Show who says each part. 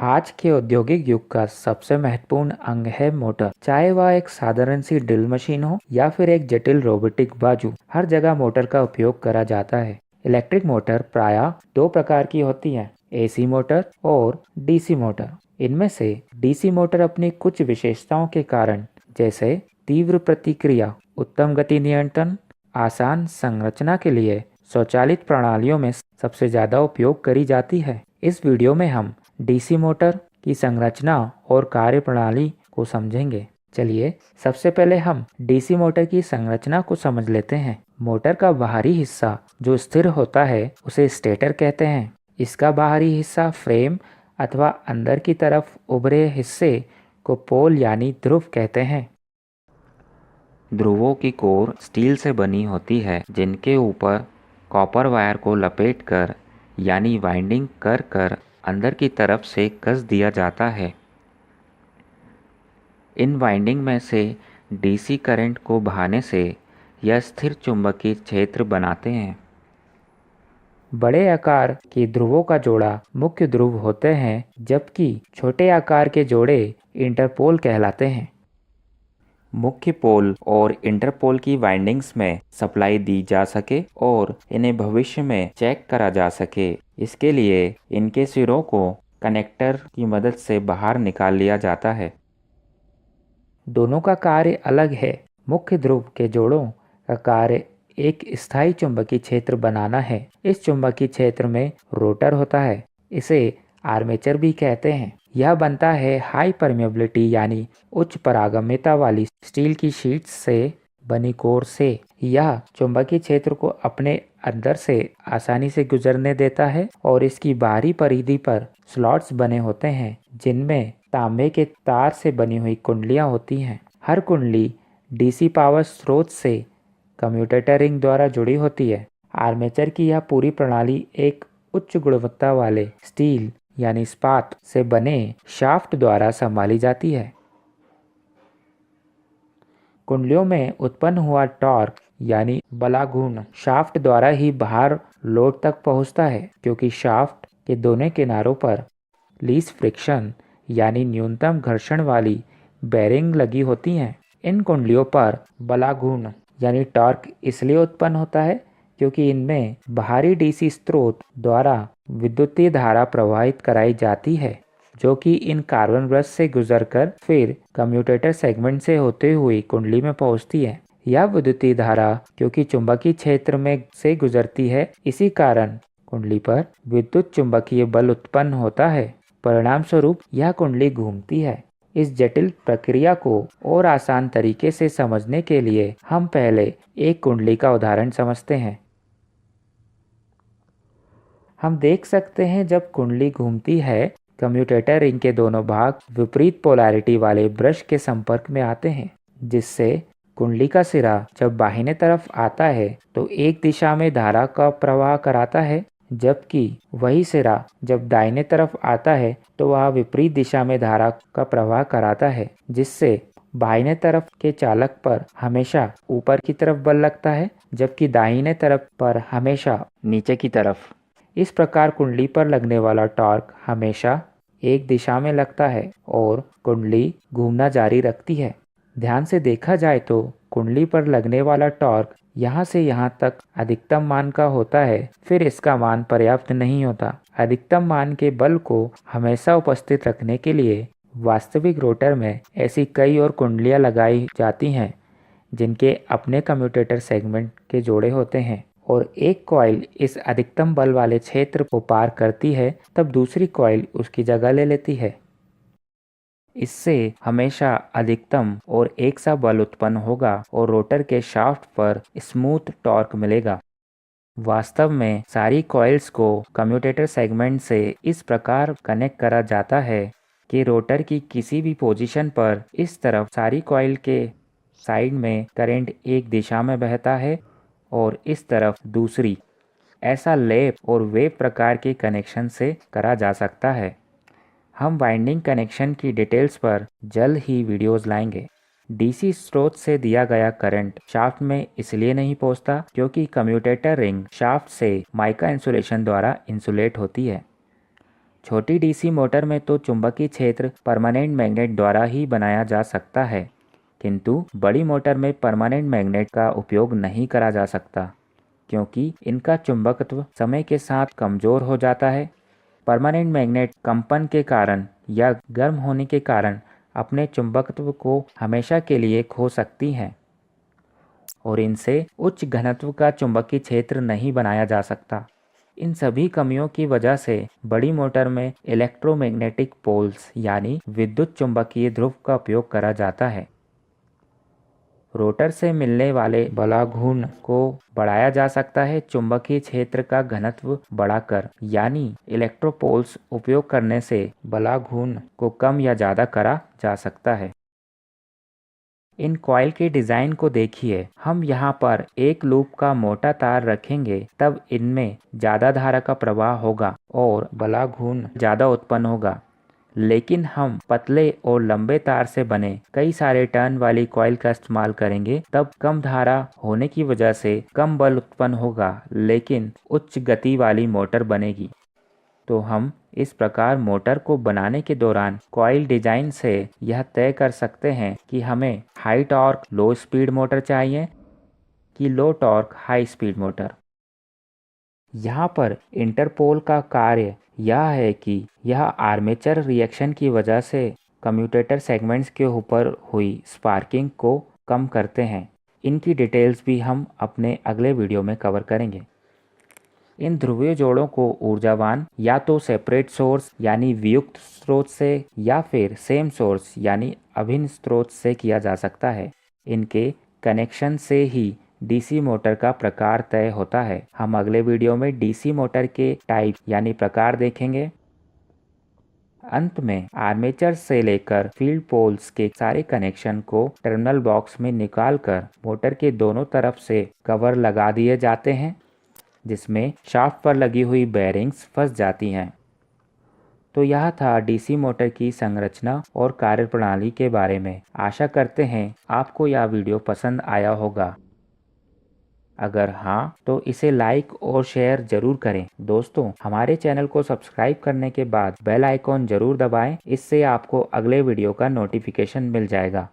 Speaker 1: आज के औद्योगिक युग का सबसे महत्वपूर्ण अंग है मोटर। चाहे वह एक साधारण सी ड्रिल मशीन हो या फिर एक जटिल रोबोटिक बाजू, हर जगह मोटर का उपयोग करा जाता है। इलेक्ट्रिक मोटर प्रायः दो प्रकार की होती हैं, एसी मोटर और डीसी मोटर। इनमें से डीसी मोटर अपनी कुछ विशेषताओं के कारण, जैसे तीव्र प्रतिक्रिया, उत्तम गति नियंत्रण, आसान संरचना के लिए स्वचालित प्रणालियों में सबसे ज्यादा उपयोग करी जाती है। इस वीडियो में हम डीसी मोटर की संरचना और कार्यप्रणाली को समझेंगे। चलिए सबसे पहले हम डीसी मोटर की संरचना को समझ लेते हैं। मोटर का बाहरी हिस्सा जो स्थिर होता है उसे स्टेटर कहते हैं। इसका बाहरी हिस्सा फ्रेम अथवा अंदर की तरफ उभरे हिस्से को पोल यानी ध्रुव कहते हैं।
Speaker 2: ध्रुवों की कोर स्टील से बनी होती है, जिनके ऊपर कॉपर वायर को लपेटकर यानी वाइंडिंग कर कर अंदर की तरफ से कस दिया जाता है। इन वाइंडिंग में से डीसी करंट को बहाने से यह स्थिर चुंबकीय क्षेत्र बनाते हैं।
Speaker 1: बड़े आकार के ध्रुवों का जोड़ा मुख्य ध्रुव होते हैं, जबकि छोटे आकार के जोड़े इंटरपोल कहलाते हैं।
Speaker 2: मुख्य पोल और इंटरपोल की वाइंडिंग्स में सप्लाई दी जा सके और इन्हें भविष्य में चेक करा जा सके, इसके लिए इनके सिरों को कनेक्टर की मदद से बाहर निकाल लिया जाता है।
Speaker 1: दोनों का कार्य अलग है। मुख्य ध्रुव के जोड़ों का कार्य एक स्थायी चुंबकीय क्षेत्र बनाना है। इस चुंबकीय क्षेत्र में रोटर होता है, इसे आर्मेचर भी कहते हैं। यह बनता है हाई परमेबिलिटी यानी उच्च पारगम्यता वाली स्टील की शीट्स से बनी कोर से। यह चुंबकीय क्षेत्र को अपने अंदर से आसानी से गुजरने देता है और इसकी बाहरी परिधि पर स्लॉट्स बने होते हैं, जिनमें तांबे के तार से बनी हुई कुंडलियां होती हैं। हर कुंडली डीसी पावर स्रोत से कम्यूटेटर रिंग द्वारा जुड़ी होती है। आर्मेचर की यह पूरी प्रणाली एक उच्च गुणवत्ता वाले स्टील यानी इस्पात से बने शाफ्ट द्वारा संभाली जाती है। कुंडलियों में उत्पन्न हुआ टॉर्क यानी बलाघूर्ण शाफ्ट द्वारा ही बाहर लोड तक पहुंचता है, क्योंकि शाफ्ट के दोनों किनारों पर लीस्ट फ्रिक्शन यानी न्यूनतम घर्षण वाली बेरिंग लगी होती हैं। इन कुंडलियों पर बलाघूर्ण यानी टॉर्क इसलिए उत्पन्न होता है क्योंकि इनमें बाहरी डीसी स्रोत द्वारा विद्युतीय धारा प्रवाहित कराई जाती है, जो कि इन कार्बन ब्रश से गुजरकर फिर कम्यूटेटर सेगमेंट से होते हुए कुंडली में पहुंचती है। यह विद्युतीय धारा क्योंकि चुंबकीय क्षेत्र में से गुजरती है, इसी कारण कुंडली पर विद्युत चुंबकीय बल उत्पन्न होता है। परिणाम स्वरूप यह कुंडली घूमती है। इस जटिल प्रक्रिया को और आसान तरीके से समझने के लिए हम पहले एक कुंडली का उदाहरण समझते हैं। हम देख सकते हैं जब कुंडली घूमती है, कम्यूटेटर रिंग के दोनों भाग विपरीत पोलैरिटी वाले ब्रश के संपर्क में आते हैं, जिससे कुंडली का सिरा जब बाहिने तरफ आता है तो एक दिशा में धारा का प्रवाह कराता है, जबकि वही सिरा जब दाहिने तरफ आता है तो वह विपरीत दिशा में धारा का प्रवाह कराता है, जिससे बाहिने तरफ के चालक पर हमेशा ऊपर की तरफ बल लगता है, जबकि दाहिने तरफ पर हमेशा नीचे की तरफ। इस प्रकार कुंडली पर लगने वाला टॉर्क हमेशा एक दिशा में लगता है और कुंडली घूमना जारी रखती है। ध्यान से देखा जाए तो कुंडली पर लगने वाला टॉर्क यहाँ से यहाँ तक अधिकतम मान का होता है, फिर इसका मान पर्याप्त नहीं होता। अधिकतम मान के बल को हमेशा उपस्थित रखने के लिए वास्तविक रोटर में ऐसी कई और कुंडलियाँ लगाई जाती हैं, जिनके अपने कम्यूटेटर सेगमेंट के जोड़े होते हैं, और एक कॉइल इस अधिकतम बल वाले क्षेत्र को पार करती है, तब दूसरी कॉइल उसकी जगह ले लेती है। इससे हमेशा अधिकतम और एक सा बल उत्पन्न होगा और रोटर के शाफ्ट पर स्मूथ टॉर्क मिलेगा। वास्तव में सारी कॉइल्स को कम्यूटेटर सेगमेंट से इस प्रकार कनेक्ट करा जाता है कि रोटर की किसी भी पोजीशन पर इस तरफ सारी कॉइल के साइड में करंट एक दिशा में बहता है और इस तरफ दूसरी। ऐसा लैप और वेव प्रकार के कनेक्शन से करा जा सकता है। हम वाइंडिंग कनेक्शन की डिटेल्स पर जल्द ही वीडियोस लाएंगे। डीसी स्रोत से दिया गया करंट शाफ्ट में इसलिए नहीं पहुंचता क्योंकि कम्यूटेटर रिंग शाफ्ट से माइका इंसुलेशन द्वारा इंसुलेट होती है। छोटी डीसी मोटर में तो चुंबकीय क्षेत्र परमानेंट मैग्नेट द्वारा ही बनाया जा सकता है, किंतु बड़ी मोटर में परमानेंट मैग्नेट का उपयोग नहीं करा जा सकता, क्योंकि इनका चुंबकत्व समय के साथ कमज़ोर हो जाता है। परमानेंट मैग्नेट कंपन के कारण या गर्म होने के कारण अपने चुंबकत्व को हमेशा के लिए खो सकती हैं और इनसे उच्च घनत्व का चुंबकीय क्षेत्र नहीं बनाया जा सकता। इन सभी कमियों की वजह से बड़ी मोटर में इलेक्ट्रोमैग्नेटिक पोल्स यानी विद्युत चुंबकीय ध्रुव का उपयोग करा जाता है। रोटर से मिलने वाले बलाघूर्ण को बढ़ाया जा सकता है चुंबकीय क्षेत्र का घनत्व बढ़ाकर, यानी इलेक्ट्रोपोल्स उपयोग करने से बलाघूर्ण को कम या ज़्यादा करा जा सकता है। इन कॉइल के डिज़ाइन को देखिए। हम यहाँ पर एक लूप का मोटा तार रखेंगे, तब इनमें ज़्यादा धारा का प्रवाह होगा और बलाघूर्ण ज़्यादा उत्पन्न होगा। लेकिन हम पतले और लंबे तार से बने कई सारे टर्न वाली कॉइल का इस्तेमाल करेंगे, तब कम धारा होने की वजह से कम बल उत्पन्न होगा, लेकिन उच्च गति वाली मोटर बनेगी। तो हम इस प्रकार मोटर को बनाने के दौरान कॉइल डिजाइन से यह तय कर सकते हैं कि हमें हाई टॉर्क लो स्पीड मोटर चाहिए कि लो टॉर्क हाई स्पीड मोटर। यहाँ पर इंटरपोल का कार्य यह है कि यह आर्मेचर रिएक्शन की वजह से कम्यूटेटर सेगमेंट्स के ऊपर हुई स्पार्किंग को कम करते हैं। इनकी डिटेल्स भी हम अपने अगले वीडियो में कवर करेंगे। इन ध्रुवीय जोड़ों को ऊर्जावान या तो सेपरेट सोर्स यानी वियुक्त स्रोत से या फिर सेम सोर्स यानी अभिन्न स्रोत से किया जा सकता है। इनके कनेक्शन से ही डीसी मोटर का प्रकार तय होता है। हम अगले वीडियो में डीसी मोटर के टाइप यानी प्रकार देखेंगे। अंत में आर्मेचर से लेकर फील्ड पोल्स के सारे कनेक्शन को टर्मिनल बॉक्स में निकालकर मोटर के दोनों तरफ से कवर लगा दिए जाते हैं, जिसमें शाफ्ट पर लगी हुई बेयरिंग्स फंस जाती हैं। तो यह था डीसी मोटर की संरचना और कार्यप्रणाली के बारे में। आशा करते हैं आपको यह वीडियो पसंद आया होगा। अगर हाँ तो इसे लाइक और शेयर जरूर करें। दोस्तों, हमारे चैनल को सब्सक्राइब करने के बाद बेल आइकॉन जरूर दबाएं, इससे आपको अगले वीडियो का नोटिफिकेशन मिल जाएगा।